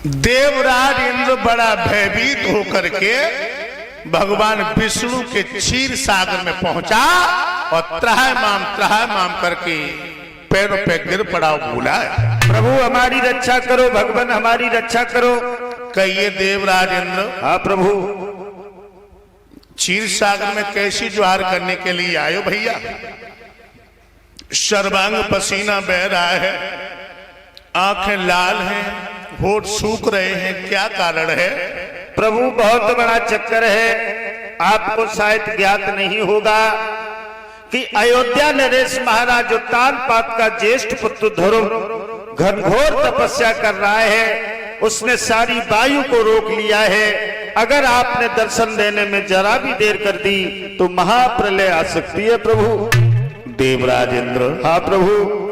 देवराज इंद्र बड़ा भयभीत होकर के भगवान विष्णु के क्षीर सागर में पहुंचा और त्राहि माम करके पैरों पे गिर पड़ा बोला, प्रभु हमारी रक्षा करो, भगवान हमारी रक्षा करो। कहिए देवराज इंद्र, हाँ प्रभु। क्षीर सागर में कैसी ज्वार करने के लिए आयो भैया? सर्वांग पसीना बह रहा है, आंखें लाल हैं, होठ सूख रहे हैं, क्या कारण है? प्रभु बहुत बड़ा चक्कर है, आपको शायद ज्ञात नहीं होगा कि अयोध्या नरेश महाराज जो तानपात का ज्येष्ठ पुत्र ध्रुव घनघोर तपस्या कर रहा है, उसने सारी वायु को रोक लिया है। अगर आपने दर्शन देने में जरा भी देर कर दी तो महाप्रलय आ सकती है प्रभु। देवराज इंद्र, हाँ प्रभु।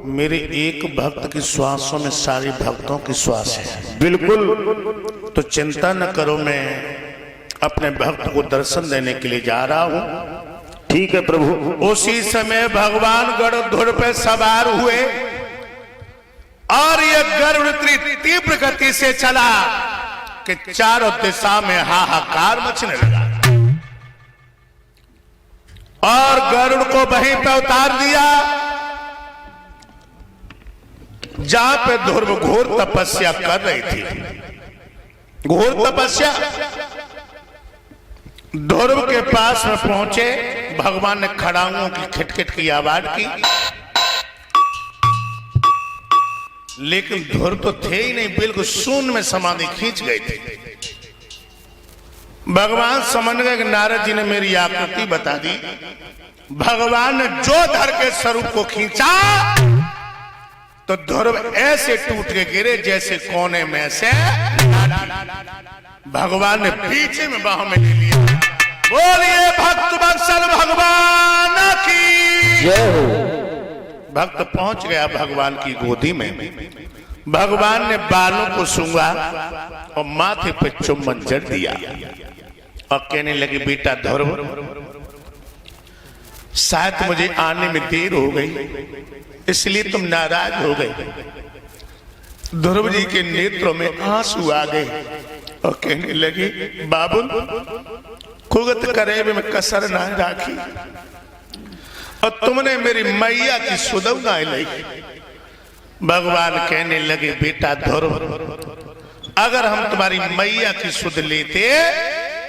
मेरे एक भक्त की श्वासों में सारी भक्तों की श्वास है। बिल्कुल, तो चिंता न करो, मैं अपने भक्त को दर्शन देने के लिए जा रहा हूं। ठीक है प्रभु। उसी समय भगवान गरुड़ पे सवार हुए और यह गरुड़ इतनी तीव्र गति से चला कि चारों दिशा में हाहाकार मचने लगा और गरुड़ को वहीं पे उतार दिया जहां पे ध्रुव घोर तपस्या कर रही थी। घोर तपस्या। ध्रुव के पास में पहुंचे, भगवान ने खड़ाऊं की खिटखिट की आवाज की, लेकिन ध्रुव तो थे ही नहीं, बिल्कुल शून्य में समाधि खींच गए थे। भगवान समझ गए कि नारद जी ने मेरी आकृति बता दी। भगवान ने जो धर के स्वरूप को खींचा तो ध्रुव ऐसे टूट के गिरे जैसे कोने में से भगवान ने पीछे में बाहों में ले लिया। बोलिए भक्त वत्सल भगवान की जय हो। भक्त पहुंच गया भगवान की गोदी में। भगवान ने बालों को सूंघा और माथे पे चुम्बन जड़ दिया और कहने लगे, बेटा ध्रुव, शायद मुझे आने में देर हो गई इसलिए तुम नाराज हो गए। ध्रुव जी के नेत्रों में आंसू आ गए और कहने लगे, बाबुल कुगत करे में कसर ना राखी और तुमने मेरी मैया की सुदव गाय ली। भगवान कहने लगे, बेटा ध्रुव, अगर हम तुम्हारी मैया की सुध लेते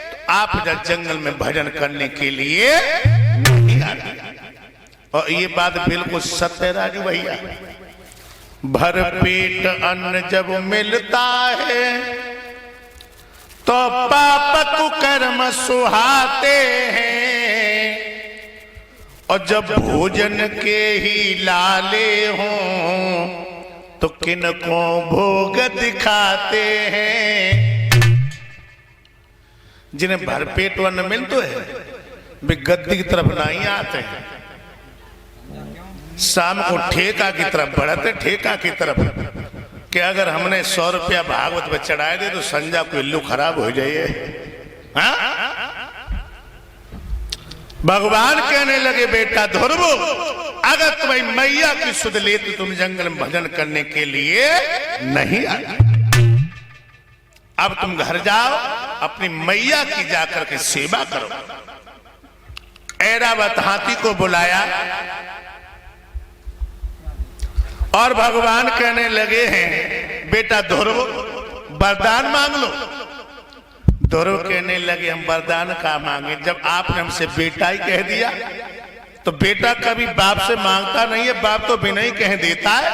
तो आप जब जंगल में भजन करने के लिए नहीं आते। और ये बात बिल्कुल सत्य है राजू भैया। भर पेट अन्न जब मिलता है तो पाप कुकर्म सुहाते हैं, और जब भोजन के ही लाले हों तो किनको भोग दिखाते हैं। जिन्हें भरपेट अन्न मिलते है वे गद्दी की तरफ नहीं आते हैं, शाम को ठेका की तरफ बढ़ते, ठेका की तरफ कि अगर हमने 100 रुपया भागवत पे चढ़ाए दे तो संजा को इल्लू खराब हो जाइए। भगवान कहने लगे, बेटा ध्रुव, अगर तुम्हारी मैया की सुध ले तो तुम जंगल में भजन करने के लिए नहीं आए। अब तुम घर जाओ, अपनी मैया की जाकर के सेवा करो। ऐरावत हाथी को बुलाया और भगवान कहने लगे हैं, बेटा ध्रुव, वरदान मांग लो। ध्रुव कहने लगे, हम वरदान का मांगे, जब आपने हमसे बेटा ही कह दिया। तो बेटा कभी बाप से मांगता नहीं है, बाप तो बिना ही कह देता है।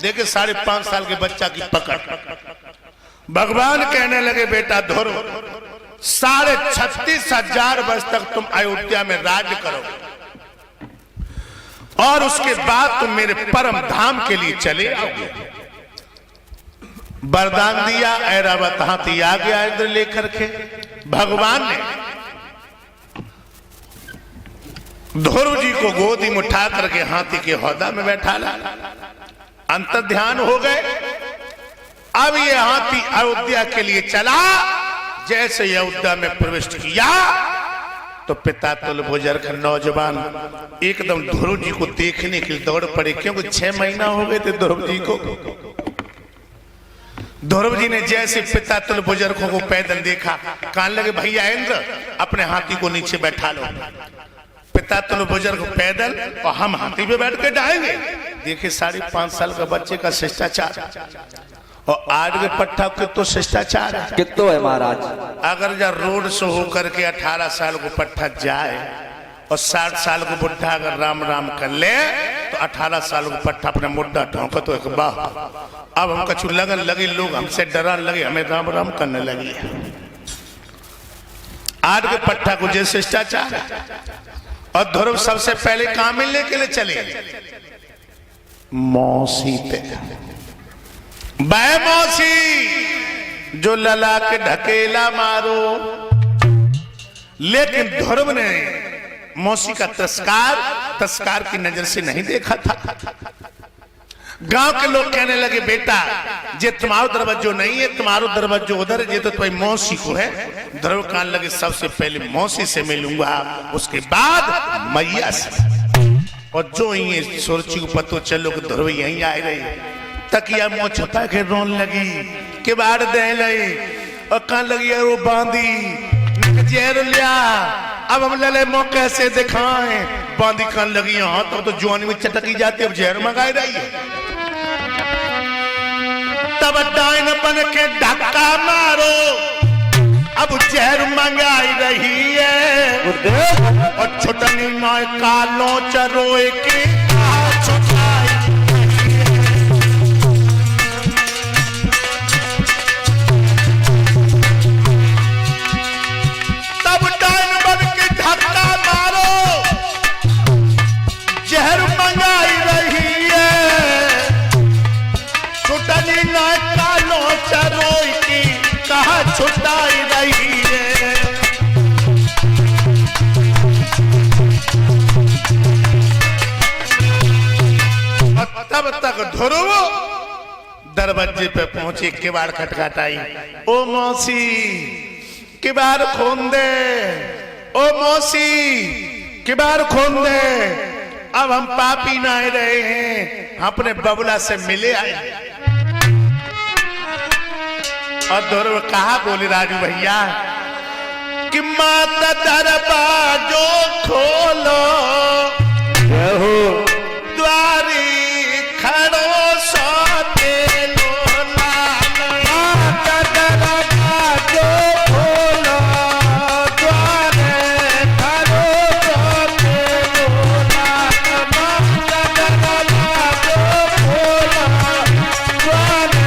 देखिए 5.5 साल के बच्चा की पकड़। भगवान कहने लगे, बेटा ध्रुव, 36,500 वर्ष तक तुम अयोध्या में राज्य करो और उसके बाद तुम मेरे परम धाम के लिए चले आओगे। वरदान दिया। ऐरावत हाथी आ गया इधर लेकर के। भगवान ने ध्रुव जी को गोदी में उठा करके हाथी के हौदा में बैठा ला। अंतर ध्यान हो गए। अब ये हाथी अयोध्या के लिए चला। जैसे अयोध्या में प्रवेश किया तो पिता तुल बुजुर्ग नौजवान एकदम ध्रुव जी को देखने के लिए दौड़ पड़े, क्योंकि 6 महीना हो गए थे ध्रुव जी को। ध्रुव जी ने जैसे पिता तुल बुजुर्गों को पैदल देखा, कहने लगे भैया इंद्र अपने हाथी को नीचे बैठा लो। पिता तुल बुजुर्ग पैदल और हम हाथी पे बैठ के डालेंगे। देखिए 5.5 साल का बच्चे का शिष्टाचार, और आज के पट्टा के तो शिष्टाचार है कितो है महाराज। अगर जब रोड शो होकर के 18 साल को पट्टा जाए और 60 साल को बुढ़ा अगर राम राम कर ले तो 18 साल को पट्टा अपने मुड्ढा ढोंका तो एक बाह। अब हम कछु लगन लगे, लोग हमसे डराने लगे, हमें राम राम करने लगी। आज के पट्टा को जैसे शिष्टाचार है। और ध्रुव सबसे पहले कहां मिलने के लिए चले? मौसी पे। बै मौसी जो लला के ढकेला मारो। लेकिन ध्रुव ने मौसी का तस्कार की नजर से नहीं देखा था। गांव के लोग कहने लगे बेटा ये तुम्हारा दरवाजो नहीं है, तुम्हारो दरवाजो उधर है, ये तो तुम्हारी मौसी को है। ध्रुव कहने लगे सबसे पहले मौसी से मिलूंगा, उसके बाद मैया से। और जो ये सोची को पतो चलो कि ध्रुव यहीं आए रहे, तकिया मुंह छपा के रोन लगी के बाड़ दे लई और कहने लगी यार वो बांधी जहर लिया, अब हम लले मुंह कैसे दिखाएं। बांधी कहने लगी हाँ तो जुआनी में चटकी जाती, अब जहर मंगाई रही है। तब डाइन बन के धक्का मारो, अब जहर मंगाई रही है। और छुटनी नौय कालों चरोए के छुटाई रही है। तब तक ध्रुव दरवाजे पे पहुंचे, किवाड़ खटखटाई। ओ मौसी किवाड़ खोल दे, ओ मौसी किवाड़ खोल दे, अब हम पापी ना रहे हैं, अपने बबुला से मिले आए। और ध्रुव कहा बोले राजू भैया कि माता दरवाजो खोलो, द्वारी खड़ो सोते लो लाल। माता दरवाजो खोलो, द्वारे खड़ो सोते लो लाल। माता दरवाजो खोलो, द्वारे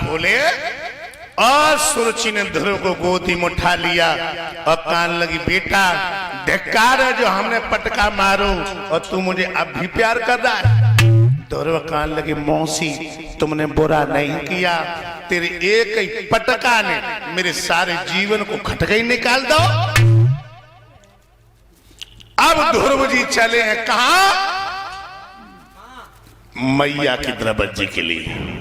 खोले और सुरुचि ने ध्रुव को गोदी में उठा लिया और कान लगी बेटा धिक्कार है जो हमने पटका मारो और तू मुझे अब भी प्यार कर रहा है। ध्रुव कान लगी मौसी तुमने बुरा नहीं किया, तेरे एक ही पटका ने मेरे सारे जीवन को खटका ही निकाल दो। अब ध्रुव जी चले हैं कहा? मैया की दरबाजी के लिए।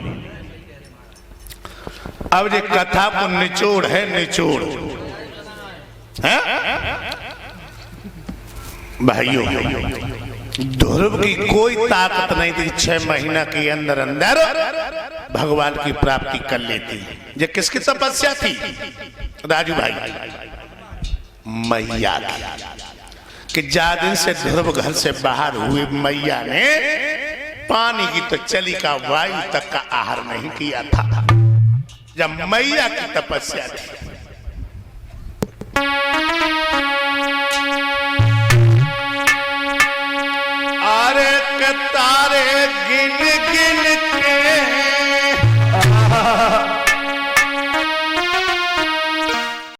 अब ये कथा को निचोड़ है, निचोड़ है भाइयों, ध्रुव की कोई ताकत नहीं थी 6 महीना के अंदर अंदर भगवान की प्राप्ति कर लेती। ये किसकी तपस्या थी राजू भाई? मैया कि जा दिन से ध्रुव घर से बाहर हुए, मैया ने पानी की तो चली का वायु तक का आहार नहीं किया था। जब मैया की तपस्या थी। अरे तारे गिन गिन